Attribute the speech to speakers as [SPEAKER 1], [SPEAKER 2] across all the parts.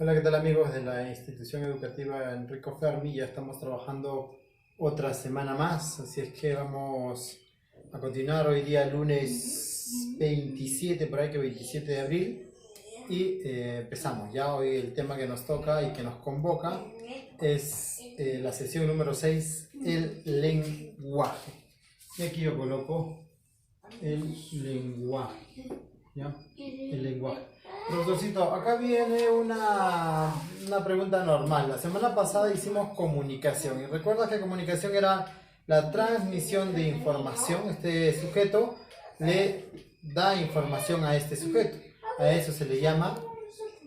[SPEAKER 1] Hola, ¿qué tal amigos de la institución educativa Enrico Fermi? Ya estamos trabajando otra semana más, así es que vamos a continuar hoy día lunes 27, por ahí que 27 de abril, y empezamos. Ya hoy el tema que nos toca y que nos convoca es la sesión número 6, el lenguaje. Y aquí yo coloco el lenguaje, ¿ya? El lenguaje. Profesorcito, acá viene una pregunta normal. La semana pasada hicimos comunicación y recuerda que comunicación era la transmisión de información. Este sujeto le da información a este sujeto. A eso se le llama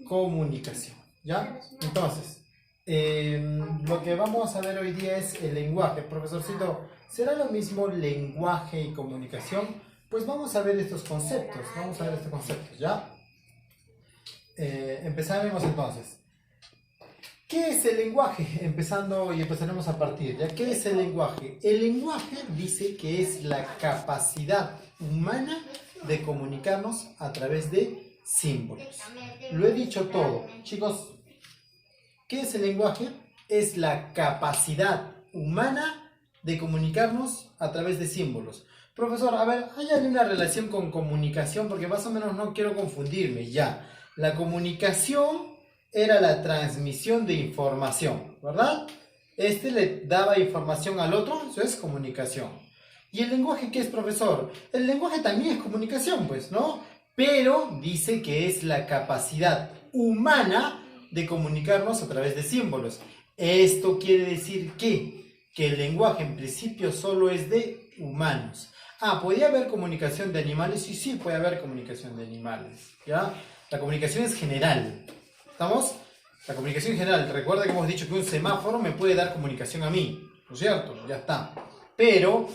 [SPEAKER 1] comunicación, ¿ya? Entonces, lo que vamos a ver hoy día es el lenguaje. Profesorcito, ¿será lo mismo lenguaje y comunicación? Pues vamos a ver estos conceptos, ¿ya? Empezaremos entonces. ¿Qué es el lenguaje? Empezaremos a partir, ¿ya? ¿Qué es el lenguaje? El lenguaje dice que es la capacidad humana de comunicarnos a través de símbolos. Lo he dicho todo. Chicos, ¿qué es el lenguaje? Es la capacidad humana de comunicarnos a través de símbolos. Profesor, a ver, ¿hay alguna relación con comunicación? Porque más o menos no quiero confundirme ya. La comunicación era la transmisión de información, ¿verdad? Este le daba información al otro, eso es comunicación. ¿Y el lenguaje qué es, profesor? El lenguaje también es comunicación, pues, ¿no? Pero dice que es la capacidad humana de comunicarnos a través de símbolos. Esto quiere decir que el lenguaje en principio solo es de humanos. ¿Podría haber comunicación de animales? Sí, puede haber comunicación de animales, ¿ya? La comunicación es general, ¿estamos? La comunicación general, recuerda que hemos dicho que un semáforo me puede dar comunicación a mí, ¿no es cierto? Ya está. Pero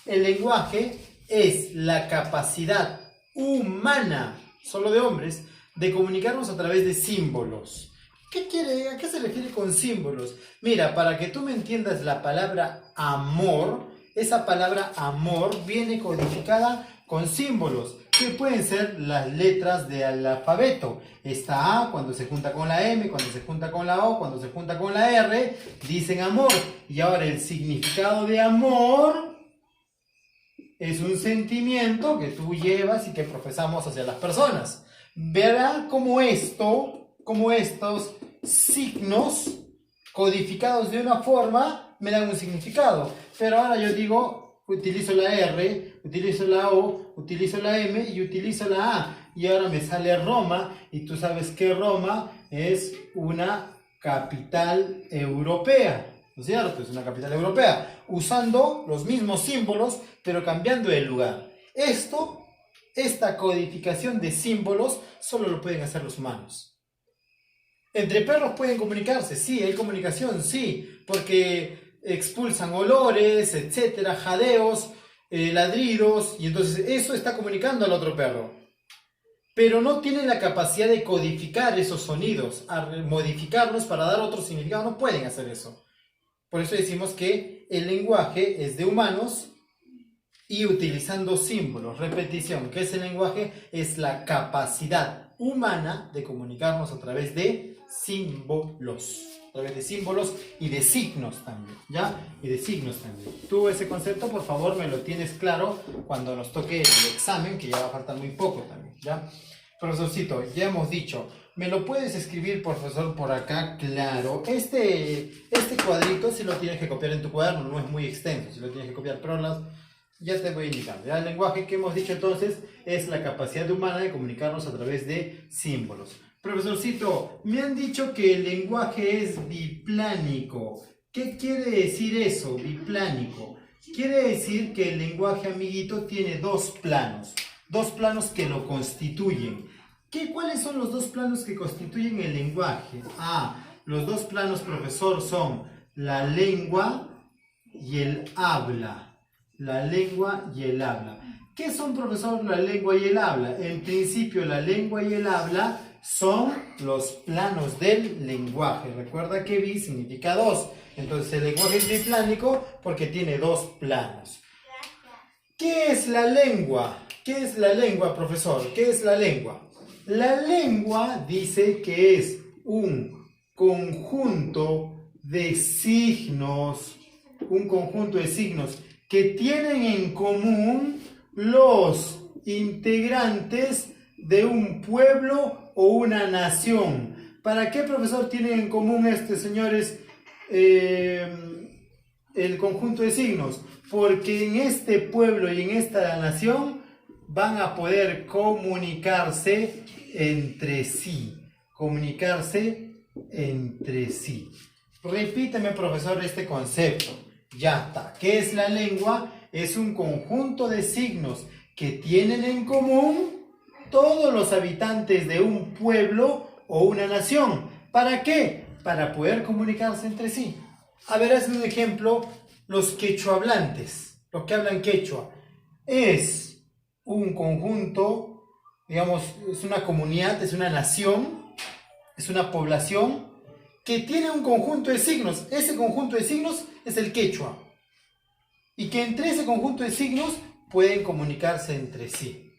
[SPEAKER 1] el lenguaje es la capacidad humana, solo de hombres, de comunicarnos a través de símbolos. ¿A qué se refiere con símbolos? Mira, para que tú me entiendas la palabra amor, esa palabra amor viene codificada con símbolos, que pueden ser las letras del alfabeto. Esta A cuando se junta con la M, cuando se junta con la O, cuando se junta con la R, dicen amor. Y ahora el significado de amor es un sentimiento que tú llevas y que profesamos hacia las personas. Verá cómo estos signos codificados de una forma me dan un significado. Pero ahora yo digo, utilizo la R, utilizo la O, utilizo la M y utilizo la A. Y ahora me sale Roma, y tú sabes que Roma es una capital europea, ¿no es cierto? Es una capital europea, usando los mismos símbolos, pero cambiando el lugar. Esta codificación de símbolos solo lo pueden hacer los humanos. ¿Entre perros pueden comunicarse? Sí, hay comunicación, sí, porque expulsan olores, etcétera, jadeos, ladridos, y entonces eso está comunicando al otro perro. Pero no tienen la capacidad de codificar esos sonidos, a modificarlos para dar otro significado, no pueden hacer eso. Por eso decimos que el lenguaje es de humanos y utilizando símbolos. Repetición, ¿qué es el lenguaje? Es la capacidad humana de comunicarnos a través de símbolos. A través de símbolos y de signos también, ¿ya? Y de signos también. Tú ese concepto, por favor, me lo tienes claro cuando nos toque el examen, que ya va a faltar muy poco también, ¿ya? Profesorcito, ya hemos dicho, ¿me lo puedes escribir, profesor, por acá? Claro. Este cuadrito sí lo tienes que copiar en tu cuaderno, no es muy extenso, sí lo tienes que copiar, pero ya te voy indicando. ¿Ya? El lenguaje que hemos dicho entonces es la capacidad humana de comunicarnos a través de símbolos. Profesorcito, me han dicho que el lenguaje es biplánico. ¿Qué quiere decir eso, biplánico? Quiere decir que el lenguaje, amiguito, tiene dos planos que lo constituyen. ¿Cuáles son los dos planos que constituyen el lenguaje? Los dos planos, profesor, son la lengua y el habla. La lengua y el habla. ¿Qué son, profesor, la lengua y el habla? En principio, la lengua y el habla son los planos del lenguaje. Recuerda que bi significa dos. Entonces el lenguaje es biplánico porque tiene dos planos. ¿Qué es la lengua? ¿Qué es la lengua, profesor? ¿Qué es la lengua? La lengua dice que es un conjunto de signos, que tienen en común los integrantes de un pueblo o una nación. ¿Para qué, profesor, tienen en común señores, el conjunto de signos? Porque en este pueblo y en esta nación van a poder comunicarse entre sí. Repíteme, profesor, este concepto. Ya está. ¿Qué es la lengua? Es un conjunto de signos que tienen en común todos los habitantes de un pueblo o una nación. ¿Para qué? Para poder comunicarse entre sí. A ver, haz un ejemplo. Los quechohablantes, los que hablan quechua, es un conjunto, digamos, es una comunidad, es una nación, es una población que tiene un conjunto de signos. Ese conjunto de signos es el quechua. Y que entre ese conjunto de signos pueden comunicarse entre sí.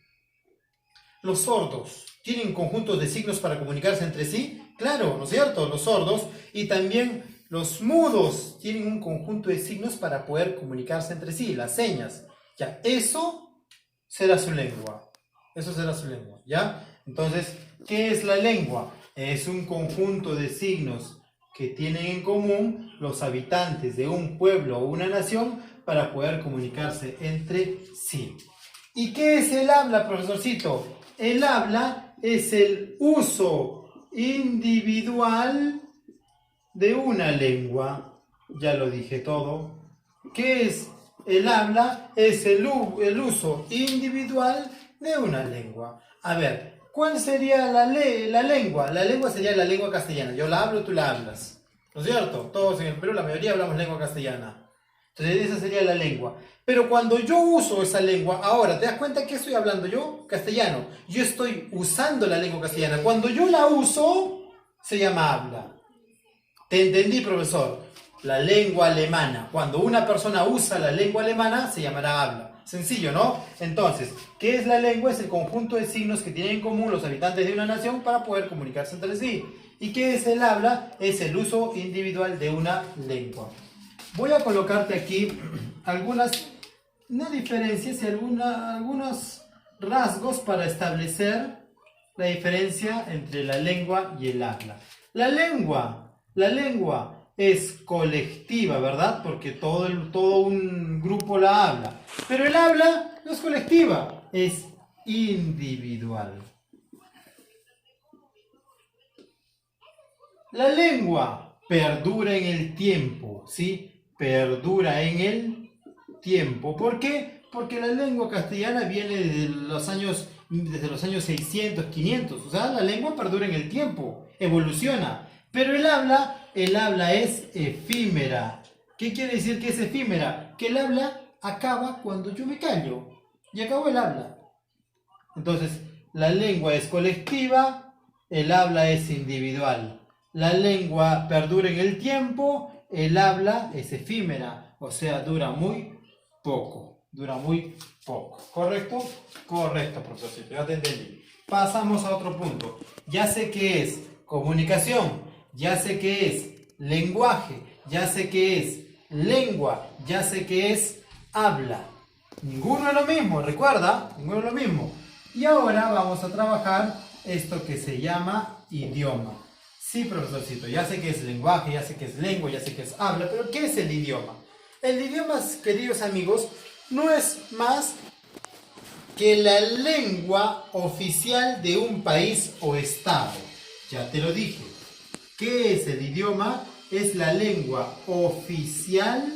[SPEAKER 1] Los sordos tienen conjuntos de signos para comunicarse entre sí. Claro, ¿no es cierto? Los sordos y también los mudos tienen un conjunto de signos para poder comunicarse entre sí, las señas. Ya, eso será su lengua. ¿Ya? Entonces, ¿qué es la lengua? Es un conjunto de signos que tienen en común los habitantes de un pueblo o una nación para poder comunicarse entre sí. ¿Y qué es el habla, profesorcito? El habla es el uso individual de una lengua. Ya lo dije todo. ¿Qué es el habla? Es el uso individual de una lengua. A ver, ¿cuál sería la lengua? La lengua sería la lengua castellana. Yo la hablo, tú la hablas. ¿No es cierto? Todos en el Perú, la mayoría hablamos lengua castellana. Entonces esa sería la lengua. Pero cuando yo uso esa lengua, ahora, ¿te das cuenta que estoy hablando yo? Castellano. Yo estoy usando la lengua castellana. Cuando yo la uso, se llama habla. ¿Te entendí, profesor? La lengua alemana. Cuando una persona usa la lengua alemana, se llamará habla. Sencillo, ¿no? Entonces, ¿qué es la lengua? Es el conjunto de signos que tienen en común los habitantes de una nación para poder comunicarse entre sí. ¿Y qué es el habla? Es el uso individual de una lengua. Voy a colocarte aquí algunas, no diferencias, y algunos rasgos para establecer la diferencia entre la lengua y el habla. La lengua es colectiva, ¿verdad? Porque todo un grupo la habla. Pero el habla no es colectiva, es individual. La lengua perdura en el tiempo, ¿sí? Perdura en el tiempo. ¿Por qué? Porque la lengua castellana viene desde los años 600, 500. O sea, la lengua perdura en el tiempo, evoluciona. Pero el habla es efímera. ¿Qué quiere decir que es efímera? Que el habla acaba cuando yo me callo. Y acabó el habla. Entonces, la lengua es colectiva, el habla es individual. La lengua perdura en el tiempo, el habla es efímera, o sea, dura muy poco. ¿Correcto? Correcto, profesorcito, ya te entendí. Pasamos a otro punto. Ya sé qué es comunicación, ya sé qué es lenguaje, ya sé qué es lengua, ya sé qué es habla. Ninguno es lo mismo, recuerda, ninguno es lo mismo. Y ahora vamos a trabajar esto que se llama idioma. Sí, profesorcito, ya sé que es lenguaje, ya sé que es lengua, ya sé que es habla, pero ¿qué es el idioma? El idioma, queridos amigos, no es más que la lengua oficial de un país o estado. Ya te lo dije. ¿Qué es el idioma? Es la lengua oficial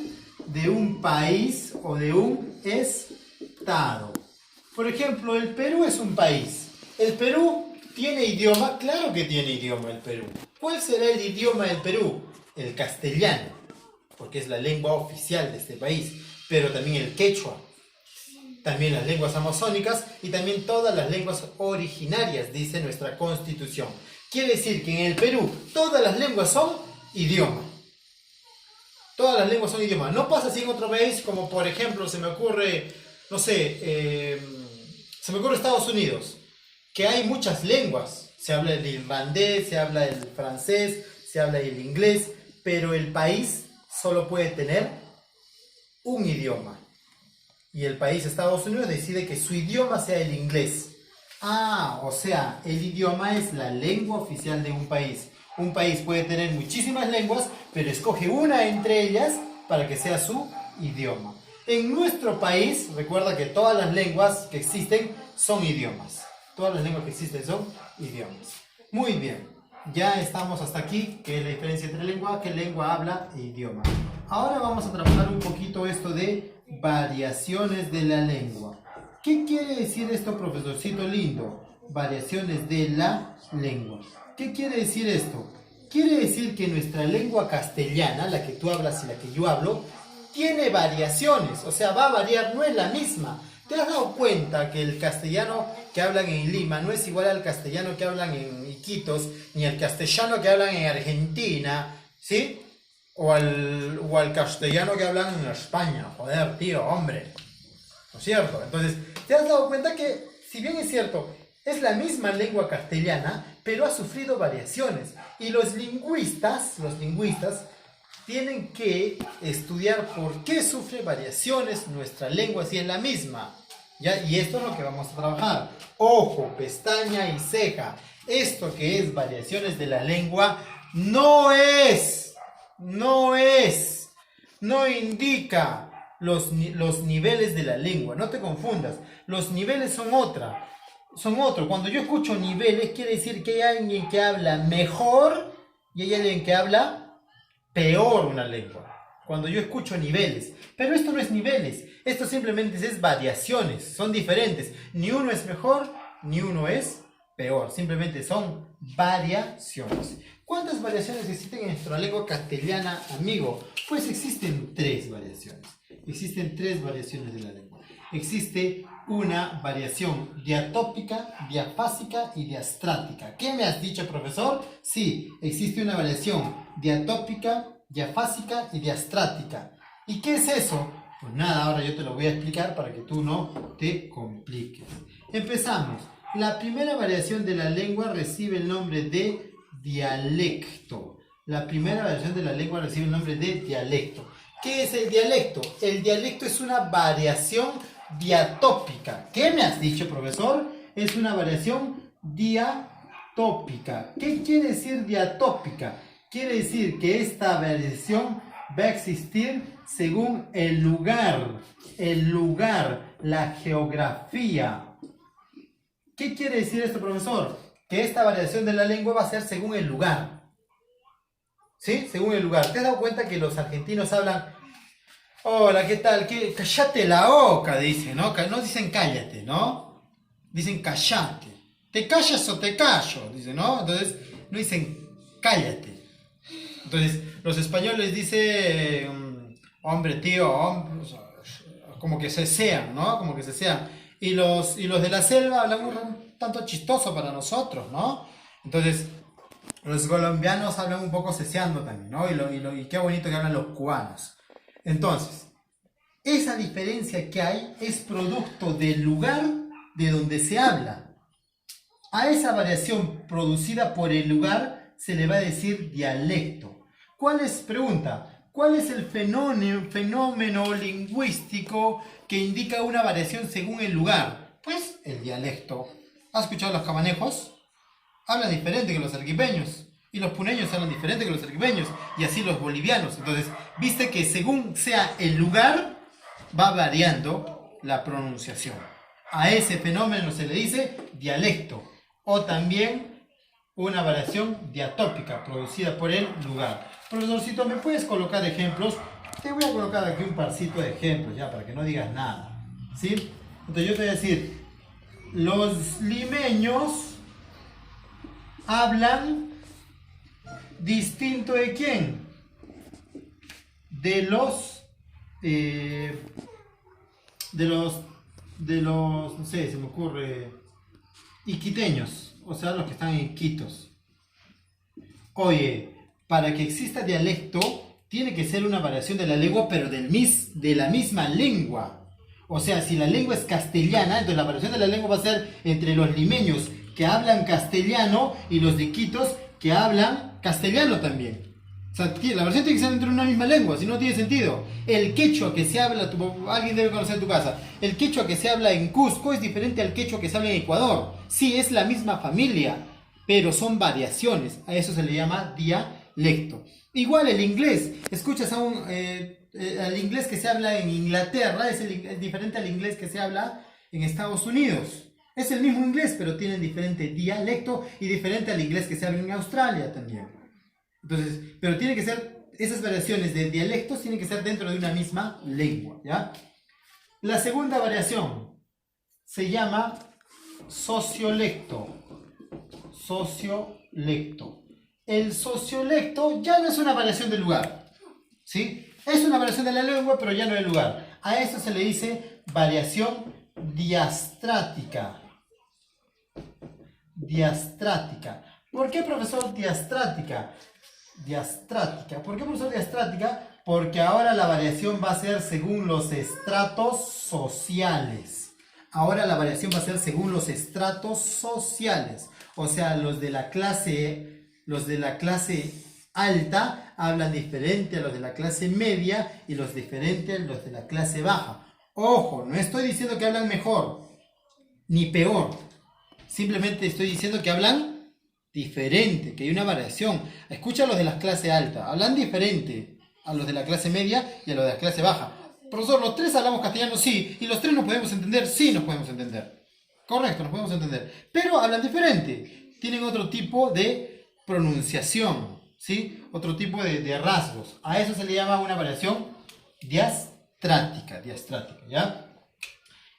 [SPEAKER 1] de un país o de un estado. Por ejemplo, el Perú es un país. ¿El Perú tiene idioma? Claro que tiene idioma el Perú. ¿Cuál será el idioma del Perú? El castellano, porque es la lengua oficial de este país. Pero también el quechua, también las lenguas amazónicas y también todas las lenguas originarias, dice nuestra Constitución. Quiere decir que en el Perú todas las lenguas son idioma. Todas las lenguas son idioma. No pasa así en otro país, como por ejemplo se me ocurre, no sé, se me ocurre Estados Unidos, que hay muchas lenguas. Se habla el irlandés, se habla el francés, se habla el inglés, pero el país solo puede tener un idioma. Y el país Estados Unidos decide que su idioma sea el inglés. Ah, o sea, el idioma es la lengua oficial de un país. Un país puede tener muchísimas lenguas, pero escoge una entre ellas para que sea su idioma. En nuestro país, recuerda que todas las lenguas que existen son idiomas. Todas las lenguas que existen son idiomas. Muy bien, ya estamos hasta aquí, que es la diferencia entre lengua habla e idioma. Ahora vamos a trabajar un poquito esto de variaciones de la lengua. ¿Qué quiere decir esto, profesorcito lindo? Variaciones de la lengua. ¿Qué quiere decir esto? Quiere decir que nuestra lengua castellana, la que tú hablas y la que yo hablo, tiene variaciones, o sea, va a variar, no es la misma. ¿Te has dado cuenta que el castellano que hablan en Lima no es igual al castellano que hablan en Iquitos, ni al castellano que hablan en Argentina, ¿sí? O al castellano que hablan en España? Joder, tío, hombre. ¿No es cierto? Entonces, ¿te has dado cuenta que, si bien es cierto, es la misma lengua castellana, pero ha sufrido variaciones? Y los lingüistas tienen que estudiar por qué sufre variaciones nuestra lengua si es la misma. ¿Ya? Y esto es lo que vamos a trabajar. Ojo, pestaña y ceja. Esto que es variaciones de la lengua no indica los niveles de la lengua. No te confundas. Los niveles son otro. Cuando yo escucho niveles, quiere decir que hay alguien que habla mejor y hay alguien que habla peor una lengua. Cuando yo escucho niveles. Pero esto no es niveles. Esto simplemente es variaciones. Son diferentes. Ni uno es mejor, ni uno es peor. Simplemente son variaciones. ¿Cuántas variaciones existen en nuestra lengua castellana, amigo? Pues existen 3 variaciones. Existen 3 variaciones de la lengua. Existe una variación diatópica, diafásica y diastrática. ¿Qué me has dicho, profesor? Sí, existe una variación diatópica, diafásica y diastrática. ¿Y qué es eso? Pues nada, ahora yo te lo voy a explicar para que tú no te compliques. Empezamos. La primera variación de la lengua recibe el nombre de dialecto. La primera variación de la lengua recibe el nombre de dialecto. ¿Qué es el dialecto? El dialecto es una variación diatópica. ¿Qué me has dicho, profesor? Es una variación diatópica. ¿Qué quiere decir diatópica? Quiere decir que esta variación va a existir según el lugar, la geografía. ¿Qué quiere decir esto, profesor? Que esta variación de la lengua va a ser según el lugar. ¿Sí? Según el lugar. ¿Te has dado cuenta que los argentinos hablan: hola, ¿qué tal? Cállate la boca, dicen, ¿no? No dicen cállate, ¿no? Dicen cállate. ¿Te callas o te callo? Dicen, ¿no? Entonces, no dicen cállate. Entonces, los españoles dicen hombre, tío, hombre, como que se sean, ¿no? Como que se sean. Y los de la selva hablan un tanto chistoso para nosotros, ¿no? Entonces, los colombianos hablan un poco ceseando también, ¿no? Y qué bonito que hablan los cubanos. Entonces, esa diferencia que hay es producto del lugar de donde se habla. A esa variación producida por el lugar se le va a decir dialecto. ¿Cuál es el fenómeno lingüístico que indica una variación según el lugar? Pues el dialecto. ¿Has escuchado los camanejos? Hablan diferente que los arequipeños. Y los puneños hablan diferente que los arequipeños. Y así los bolivianos. Entonces, viste que según sea el lugar, va variando la pronunciación. A ese fenómeno se le dice dialecto. O también una variación diatópica producida por el lugar. Profesorcito, ¿me puedes colocar ejemplos? Te voy a colocar aquí un parcito de ejemplos, ya, para que no digas nada. ¿Sí? Entonces yo te voy a decir: los limeños hablan distinto ¿de quién? De los, no sé, se me ocurre, iquiteños, o sea, los que están en Iquitos. Oye, para que exista dialecto, tiene que ser una variación de la lengua, pero de la misma lengua. O sea, si la lengua es castellana, entonces la variación de la lengua va a ser entre los limeños que hablan castellano y los de Iquitos que hablan castellano también. O sea, la versión tiene que ser dentro de una misma lengua, si no tiene sentido. El quechua que se habla, alguien debe conocer en tu casa, el quechua que se habla en Cusco es diferente al quechua que se habla en Ecuador. Sí, es la misma familia, pero son variaciones. A eso se le llama dialecto. Igual el inglés, escuchas el inglés que se habla en Inglaterra es diferente al inglés que se habla en Estados Unidos. Es el mismo inglés, pero tienen diferente dialecto y diferente al inglés que se habla en Australia también. Entonces, pero tiene que ser, esas variaciones de dialectos tienen que ser dentro de una misma lengua, ¿ya? La segunda variación se llama sociolecto. Sociolecto. El sociolecto ya no es una variación del lugar, ¿sí? Es una variación de la lengua, pero ya no del lugar. A eso se le dice variación diastrática. Diastrática. ¿Por qué, profesor, diastrática? Diastrática. ¿Por qué, profesor, diastrática? Porque ahora la variación va a ser según los estratos sociales. Ahora la variación va a ser según los estratos sociales. O sea, los de la clase alta hablan diferente a los de la clase media y los diferentes a los de la clase baja. Ojo, no estoy diciendo que hablan mejor ni peor. Simplemente estoy diciendo que hablan diferente, que hay una variación. Escucha a los de la clase alta, hablan diferente a los de la clase media y a los de la clase baja. Profesor, ¿los tres hablamos castellano? Sí. ¿Y los tres nos podemos entender? Sí, nos podemos entender. Correcto, nos podemos entender. Pero hablan diferente. Tienen otro tipo de pronunciación, ¿sí? Otro tipo de rasgos. A eso se le llama una variación diastrática, ¿ya?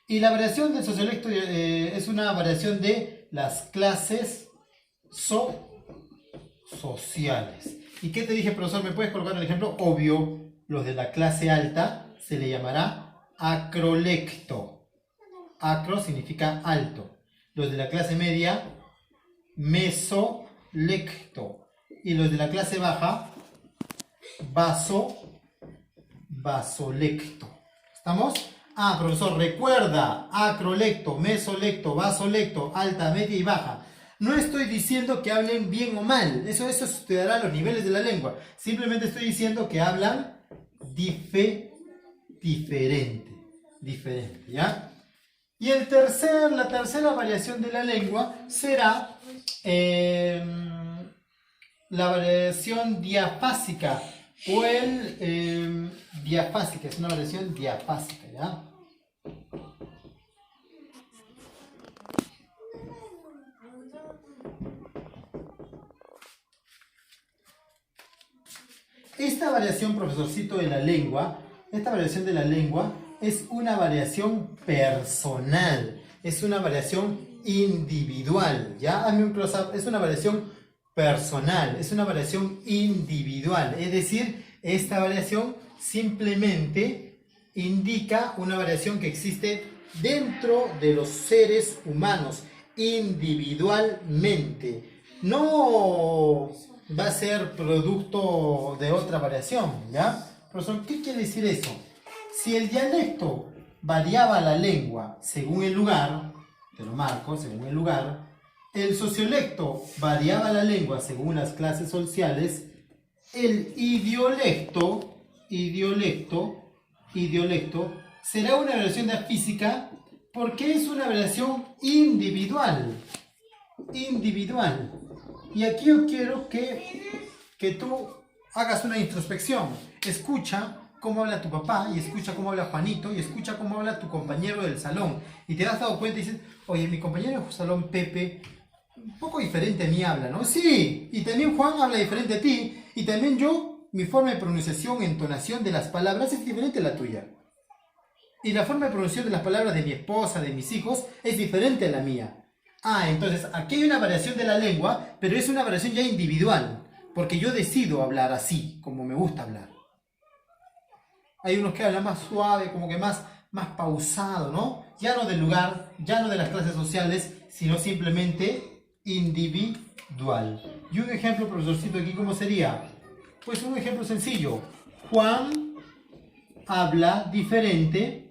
[SPEAKER 1] Y la variación del sociolecto es una variación de las clases sociales. ¿Y qué te dije, profesor? ¿Me puedes colocar el ejemplo? Obvio, los de la clase alta se le llamará acrolecto. Acro significa alto. Los de la clase media, mesolecto. Y los de la clase baja, vasolecto. ¿Estamos? Ah, profesor, recuerda, acrolecto, mesolecto, vasolecto, alta, media y baja. No estoy diciendo que hablen bien o mal, eso estudiará los niveles de la lengua. Simplemente estoy diciendo que hablan diferente, ¿ya? Y la tercera variación de la lengua será la variación diafásica o diafásica, es una variación diafásica, ¿ya? Esta variación, profesorcito, de la lengua, esta variación de la lengua es una variación personal, es una variación individual, ¿ya? Hazme un close-up, es una variación personal, es una variación individual, es decir, esta variación simplemente indica una variación que existe dentro de los seres humanos, individualmente, no va a ser producto de otra variación, ¿ya? Profesor, ¿qué quiere decir eso? Si el dialecto variaba la lengua según el lugar, te lo marco, según el lugar, el sociolecto variaba la lengua según las clases sociales, el idiolecto será una variación diafísica porque es una variación individual. Y aquí yo quiero que tú hagas una introspección. Escucha cómo habla tu papá, y escucha cómo habla Juanito, y escucha cómo habla tu compañero del salón. Y te has dado cuenta y dices, oye, mi compañero del salón Pepe, un poco diferente a mí habla, ¿no? Sí, y también Juan habla diferente a ti, y también yo, mi forma de pronunciación, entonación de las palabras es diferente a la tuya. Y la forma de pronunciación de las palabras de mi esposa, de mis hijos, es diferente a la mía. Ah, entonces aquí hay una variación de la lengua, pero es una variación ya individual, porque yo decido hablar así, como me gusta hablar. Hay unos que hablan más suave, como que más pausado, ¿no? Ya no del lugar, ya no de las clases sociales, sino simplemente individual. Y un ejemplo, profesorcito, aquí, ¿cómo sería? Pues un ejemplo sencillo. Juan habla diferente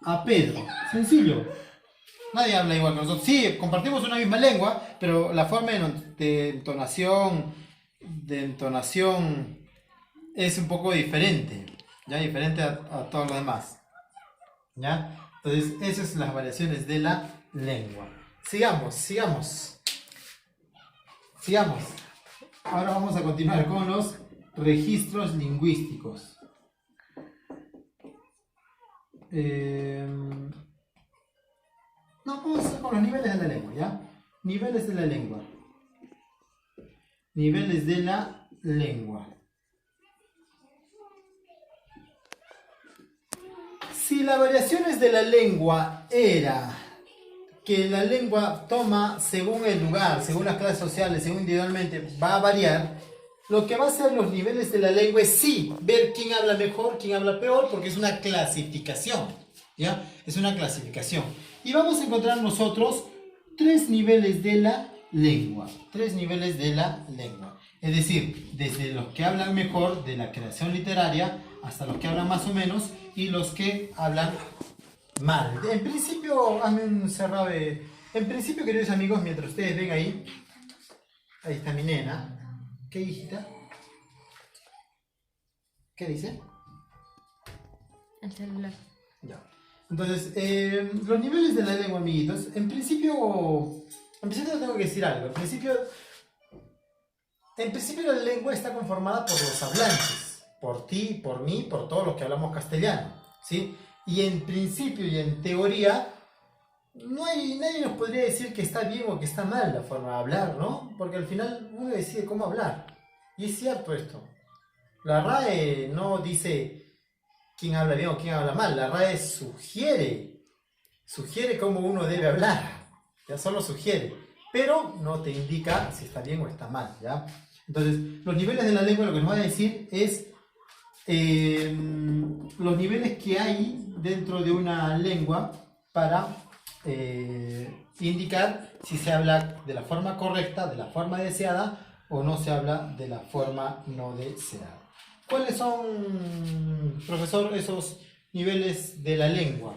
[SPEAKER 1] a Pedro. Sencillo. Nadie habla igual que nosotros. Sí, compartimos una misma lengua, pero la forma de entonación es un poco diferente, ya diferente a todos los demás. ¿Ya? Entonces, esas son las variaciones de la lengua. Sigamos. Ahora vamos a continuar con los registros lingüísticos. No, vamos a hacer con los niveles de la lengua, ¿ya? Niveles de la lengua. Niveles de la lengua. Si las variaciones de la lengua era que la lengua toma según el lugar, según las clases sociales, según individualmente, va a variar, lo que va a hacer los niveles de la lengua es sí, ver quién habla mejor, quién habla peor, porque es una clasificación, ¿ya? Es una clasificación. Y vamos a encontrar nosotros 3 niveles de la lengua. 3 niveles de la lengua. Es decir, desde los que hablan mejor de la creación literaria hasta los que hablan más o menos y los que hablan mal. En principio, hazme un cerrado de... En principio, queridos amigos, mientras ustedes ven ahí está mi nena. ¿Qué, hijita? ¿Qué dice?
[SPEAKER 2] El celular.
[SPEAKER 1] Ya. Entonces, los niveles de la lengua, amiguitos, en principio tengo que decir algo. En principio la lengua está conformada por los hablantes, por ti, por mí, por todos los que hablamos castellano, ¿sí? Y en principio y en teoría, nadie nos podría decir que está bien o que está mal la forma de hablar, ¿no? Porque al final uno decide cómo hablar. Y es cierto esto. La RAE no dice quién habla bien o quién habla mal. La RAE sugiere cómo uno debe hablar. Ya solo sugiere. Pero no te indica si está bien o está mal, ¿ya? Entonces, los niveles de la lengua lo que nos va a decir es los niveles que hay dentro de una lengua para indicar si se habla de la forma correcta, de la forma deseada o no se habla de la forma no deseada. ¿Cuáles son, profesor, esos niveles de la lengua?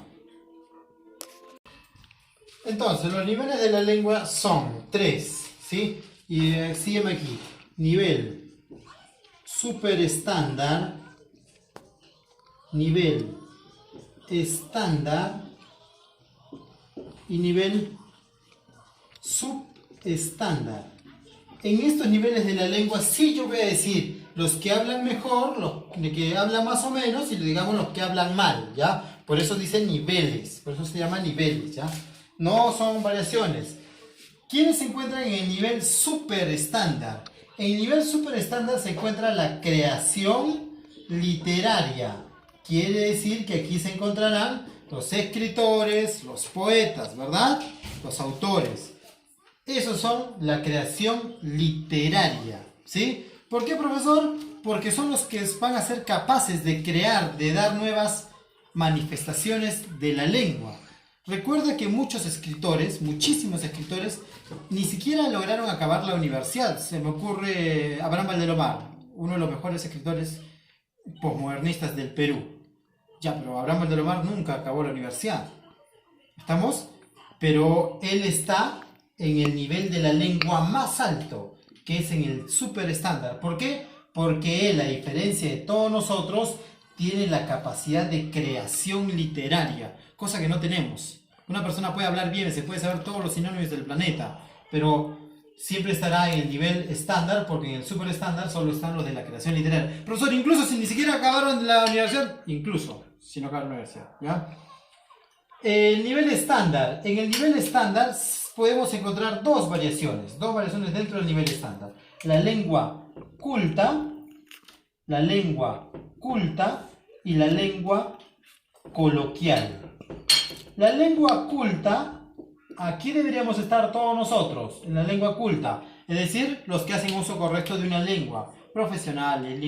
[SPEAKER 1] Entonces, los niveles de la lengua son 3, ¿sí? Y sígueme aquí. Nivel super estándar, nivel estándar y nivel subestándar. En estos niveles de la lengua sí yo voy a decir los que hablan mejor, los que hablan más o menos y digamos los que hablan mal, ¿ya? Por eso dicen niveles, por eso se llama niveles, ¿ya? No son variaciones. ¿Quiénes se encuentran en el nivel super estándar? En el nivel super estándar se encuentra la creación literaria. Quiere decir que aquí se encontrarán los escritores, los poetas, ¿verdad? Los autores. Esos son la creación literaria, ¿sí? ¿Por qué, profesor? Porque son los que van a ser capaces de crear, de dar nuevas manifestaciones de la lengua. Recuerda que muchos escritores, muchísimos escritores, ni siquiera lograron acabar la universidad. Se me ocurre Abraham Valdelomar, uno de los mejores escritores posmodernistas del Perú. Ya, pero Abraham Valdelomar nunca acabó la universidad. ¿Estamos? Pero él está en el nivel de la lengua más alto, que es en el super estándar. ¿Por qué? Porque él, a diferencia de todos nosotros, tiene la capacidad de creación literaria, cosa que no tenemos. Una persona puede hablar bien, se puede saber todos los sinónimos del planeta, pero siempre estará en el nivel estándar, porque en el super estándar solo están los de la creación literaria. Profesor, incluso si ni siquiera acabaron la universidad, incluso si no acabaron la universidad, ¿ya? El nivel estándar. En el nivel estándar podemos encontrar dos variaciones dentro del nivel estándar. La lengua culta y la lengua coloquial. La lengua culta, aquí deberíamos estar todos nosotros, en la lengua culta, es decir, los que hacen uso correcto de una lengua, profesionales,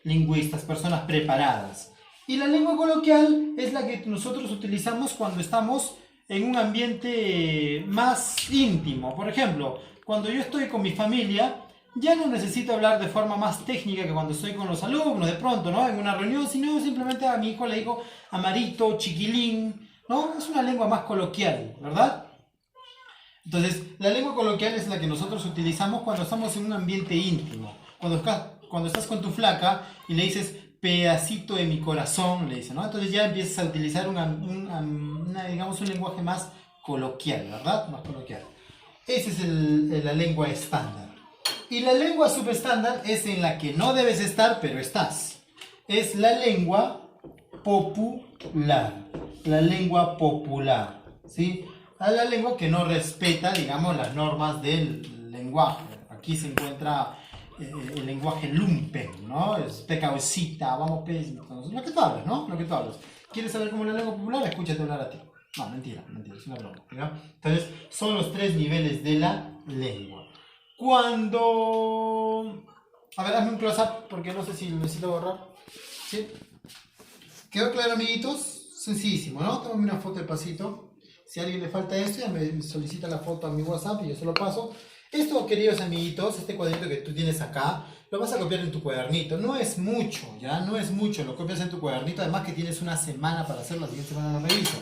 [SPEAKER 1] lingüistas, personas preparadas. Y la lengua coloquial es la que nosotros utilizamos cuando estamos en un ambiente más íntimo. Por ejemplo, cuando yo estoy con mi familia, ya no necesito hablar de forma más técnica que cuando estoy con los alumnos, de pronto, ¿no? En una reunión, sino simplemente a mi hijo le digo Amarito, chiquilín, ¿no? Es una lengua más coloquial, ¿verdad? Entonces, la lengua coloquial es la que nosotros utilizamos cuando estamos en un ambiente íntimo. Cuando estás con tu flaca y le dices pedacito de mi corazón, le dices, ¿no? Entonces ya empiezas a utilizar digamos, un lenguaje más coloquial, ¿verdad? Más coloquial. Esa es la lengua estándar. Y la lengua subestándar es en la que no debes estar, pero estás. Es la lengua popular. La lengua popular, ¿sí? A la lengua que no respeta, digamos, las normas del lenguaje. Aquí se encuentra el lenguaje lumpen, ¿no? Es pecaosita, vamos, pez, lo que tú hablas, ¿no? Lo que tú hablas. ¿Quieres saber cómo es la lengua popular? Escúchate hablar a ti. No, mentira, es una broma, ¿no? Entonces, son los 3 niveles de la lengua. Cuando... A ver, hazme un close-up, porque no sé si lo necesito borrar. ¿Sí? ¿Quedó claro, amiguitos? Sencillísimo, ¿no? Tómame una foto de pasito. Si a alguien le falta esto, ya me solicita la foto a mi WhatsApp y yo se lo paso. Esto, queridos amiguitos, este cuadrito que tú tienes acá, lo vas a copiar en tu cuadernito. No es mucho, ¿ya? No es mucho, lo copias en tu cuadernito. Además que tienes una semana para hacerlo, la siguiente semana lo reviso.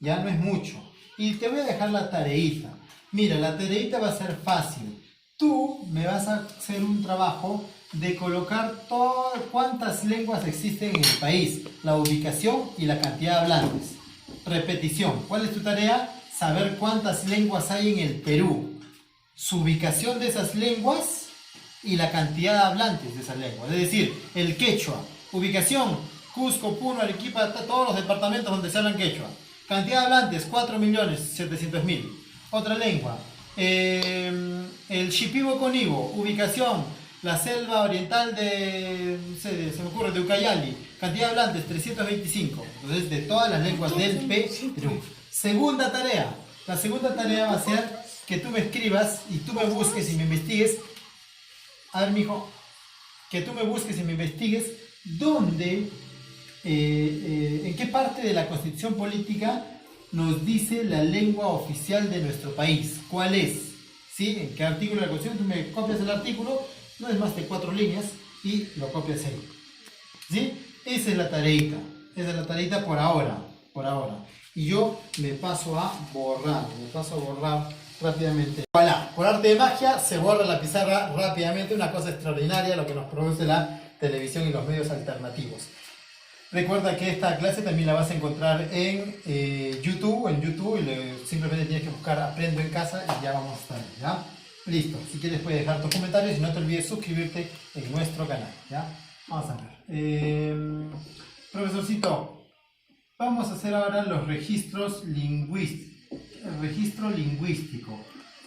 [SPEAKER 1] Ya no es mucho. Y te voy a dejar la tareita. Mira, la tareita va a ser fácil. Tú me vas a hacer un trabajo de colocar cuántas lenguas existen en el país, la ubicación y la cantidad de hablantes. Repetición. ¿Cuál es tu tarea? Saber cuántas lenguas hay en el Perú, su ubicación de esas lenguas y la cantidad de hablantes de esas lenguas. Es decir, el quechua. Ubicación: Cusco, Puno, Arequipa, todos los departamentos donde se hablan quechua. Cantidad de hablantes: 4.700.000. Otra lengua. El Shipibo Conibo. Ubicación: la selva oriental de, no sé, se me ocurre, de Ucayali. Cantidad de hablantes: 325. Entonces, de todas las lenguas del Perú. Segunda tarea. La segunda tarea va a ser que tú me escribas y tú me busques y me investigues. A ver, mijo, que tú me busques y me investigues dónde, en qué parte de la Constitución Política nos dice la lengua oficial de nuestro país. ¿Cuál es? ¿Sí? ¿En qué artículo de la Constitución? Tú me copias el artículo, no es más de 4 líneas, y lo copias ahí. ¿Sí? Esa es la tareita. Esa es la tareita por ahora. Por ahora. Y yo me paso a borrar rápidamente. Voilà, por arte de magia se borra la pizarra rápidamente, una cosa extraordinaria lo que nos produce la televisión y los medios alternativos. Recuerda que esta clase también la vas a encontrar en YouTube, y simplemente tienes que buscar Aprendo en Casa y ya vamos a estar, ¿ya? Listo, si quieres puedes dejar tus comentarios y no te olvides suscribirte en nuestro canal, ¿ya? Vamos a ver. Profesorcito, vamos a hacer ahora los registros lingüísticos. El registro lingüístico.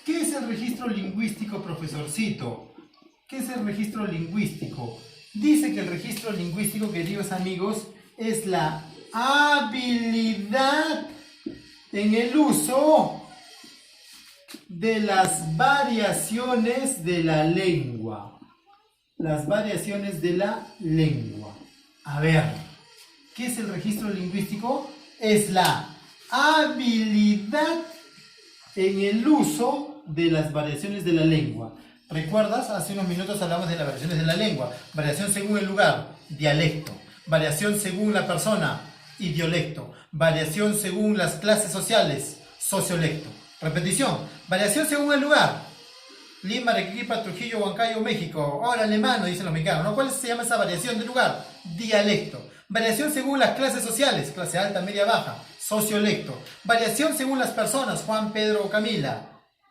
[SPEAKER 1] ¿Qué es el registro lingüístico, profesorcito? ¿Qué es el registro lingüístico? Dice que el registro lingüístico, queridos amigos, es la habilidad en el uso de las variaciones de la lengua. Las variaciones de la lengua. A ver, ¿qué es el registro lingüístico? Es la habilidad en el uso de las variaciones de la lengua. ¿Recuerdas? Hace unos minutos hablamos de las variaciones de la lengua. Variación según el lugar, dialecto. Variación según la persona, idiolecto. Variación según las clases sociales, sociolecto. Repetición. Variación según el lugar. Lima, Arequipa, Trujillo, Huancayo, México. Órale, mano, dicen los mexicanos, ¿no? ¿Cuál se llama esa variación de lugar? Dialecto. Variación según las clases sociales, clase alta, media, baja, sociolecto. Variación según las personas, Juan, Pedro o Camila,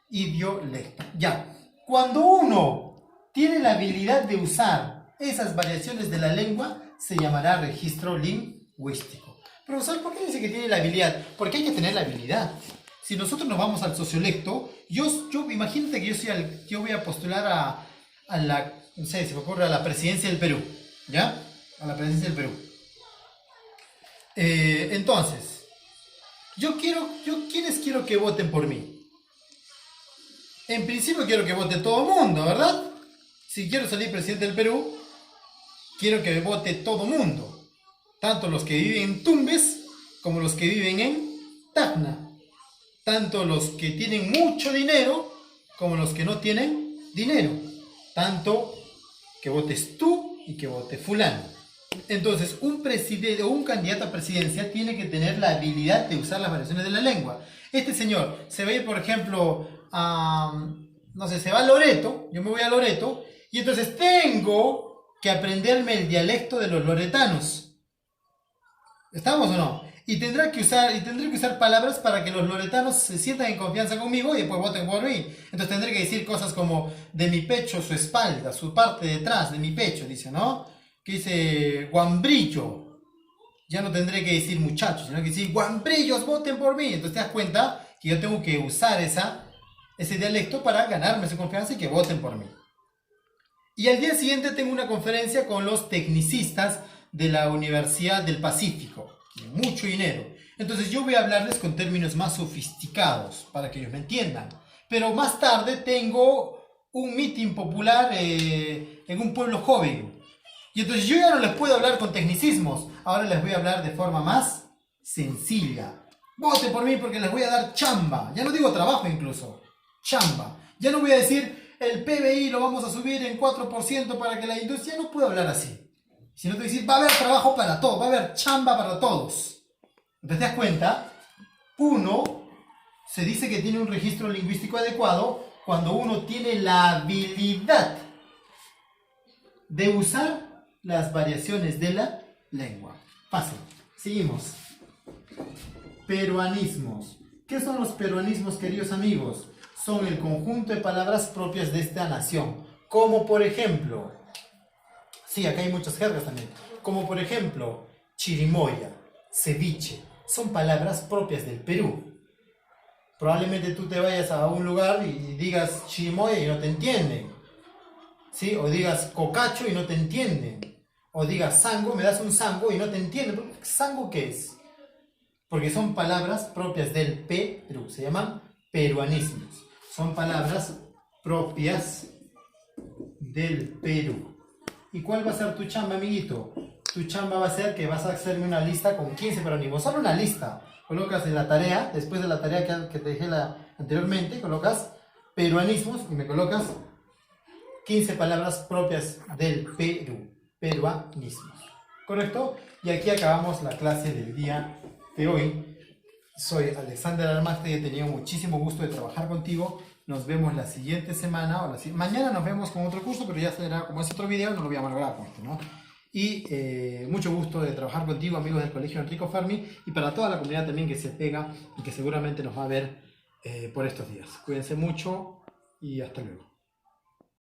[SPEAKER 1] idiolecto. Ya. Cuando uno tiene la habilidad de usar esas variaciones de la lengua, se llamará registro lingüístico. Profesor, ¿por qué dice que tiene la habilidad? Porque hay que tener la habilidad. Si nosotros nos vamos al sociolecto, yo imagínate que yo voy a postular a la, no sé, se me ocurre, a la presidencia del Perú, ¿ya? A la presidencia del Perú. Entonces, ¿quiénes quiero que voten por mí? En principio quiero que vote todo el mundo, ¿verdad? Si quiero salir presidente del Perú, quiero que vote todo el mundo. Tanto los que viven en Tumbes como los que viven en Tacna. Tanto los que tienen mucho dinero como los que no tienen dinero. Tanto que votes tú y que vote fulano. Entonces, un presidente o un candidato a presidencia tiene que tener la habilidad de usar las variaciones de la lengua. Este señor se va a ir, por ejemplo, no sé, se va a Loreto, yo me voy a Loreto, y entonces tengo que aprenderme el dialecto de los loretanos. ¿Estamos o no? Y tendré que usar palabras para que los loretanos se sientan en confianza conmigo y después voten por mí. Entonces tendré que decir cosas como de mi pecho, su espalda, su parte de atrás, de mi pecho, dice, ¿no? Que dice guambrillo. Ya no tendré que decir muchachos, sino que decir guambrillos, voten por mí. Entonces te das cuenta que yo tengo que usar ese dialecto para ganarme su confianza y que voten por mí. Y al día siguiente tengo una conferencia con los tecnicistas de la Universidad del Pacífico. Mucho dinero. Entonces yo voy a hablarles con términos más sofisticados para que ellos me entiendan. Pero más tarde tengo un mitin popular en un pueblo joven. Y entonces yo ya no les puedo hablar con tecnicismos. Ahora les voy a hablar de forma más sencilla. Voten por mí porque les voy a dar chamba. Ya no digo trabajo incluso. Chamba. Ya no voy a decir el PBI lo vamos a subir en 4% para que la industria... Ya no puedo hablar así. Si no te voy a decir, va a haber trabajo para todos, va a haber chamba para todos. Entonces te das cuenta, uno se dice que tiene un registro lingüístico adecuado cuando uno tiene la habilidad de usar las variaciones de la lengua. Fácil. Seguimos. Peruanismos. ¿Qué son los peruanismos, queridos amigos? Son el conjunto de palabras propias de esta nación. Como por ejemplo... Sí, acá hay muchas jergas también. Como por ejemplo, chirimoya, ceviche. Son palabras propias del Perú. Probablemente tú te vayas a un lugar y digas chirimoya y no te entienden. ¿Sí? O digas cocacho y no te entienden. O digas sango, me das un sango y no te entienden. ¿Sango qué es? Porque son palabras propias del Perú. Se llaman peruanismos. Son palabras propias del Perú. ¿Y cuál va a ser tu chamba, amiguito? Tu chamba va a ser que vas a hacerme una lista con 15 peruanismos. Solo una lista. Colocas en la tarea, después de la tarea que te dejé anteriormente, colocas peruanismos y me colocas 15 palabras propias del Perú. Peruanismos. ¿Correcto? Y aquí acabamos la clase del día de hoy. Soy Alexander Armaste y he tenido muchísimo gusto de trabajar contigo. Nos vemos la siguiente semana. Mañana nos vemos con otro curso, pero ya será, como es otro video, no lo voy a malograr con este, ¿no? Y mucho gusto de trabajar contigo, amigos del Colegio Enrico Fermi, y para toda la comunidad también que se pega y que seguramente nos va a ver por estos días. Cuídense mucho y hasta luego.